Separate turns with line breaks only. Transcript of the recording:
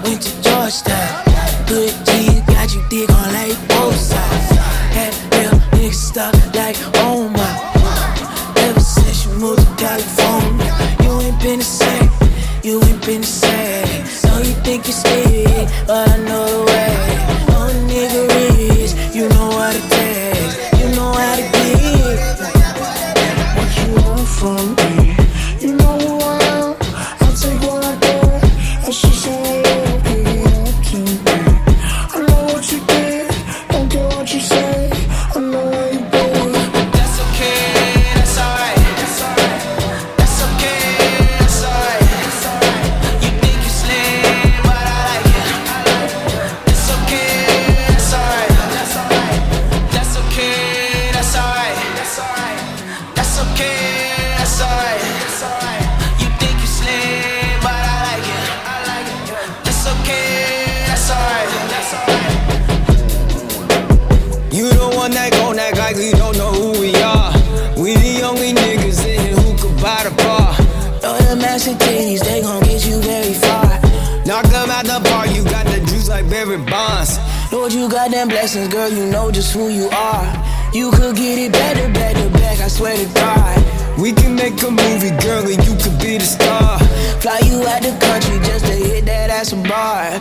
went to Georgetown. Good G's got you dick on like both sides. Had real niggas stuck like, oh my. Ever since you moved to California, you ain't been the same. You ain't been the same. Know you think you're slick, but I know the way. Know the nigga is, you know what it takes. You know how to get.
What you want from me? You know who I am. I'll take what I get. And she say, yeah, pick it up to me. I know what you did. Don't care what you say. I know where you been.
That's okay, that's alright. That's alright. That's okay, that's alright. That's alright. You think you slim, but I like it. I like it. It's okay, that's alright. That's alright. That's okay, that's alright. That's alright. That's okay, that's alright. That's alright. You think you slim, but I like it. I like it. It's okay, that's alright. That's alright.
You the one that gon' act like we don't know who we are. We the only niggas in here who could buy the bar.
Throw them ass and titties, they gon' get you very far.
Knock them out the park, you got the juice like Barry Bonds.
Lord, you got them blessings, girl, you know just who you are. You could get it better, back to back, I swear to God.
We can make a movie, girl, and you could be the star.
Fly you out the country just to hit that ass a bar.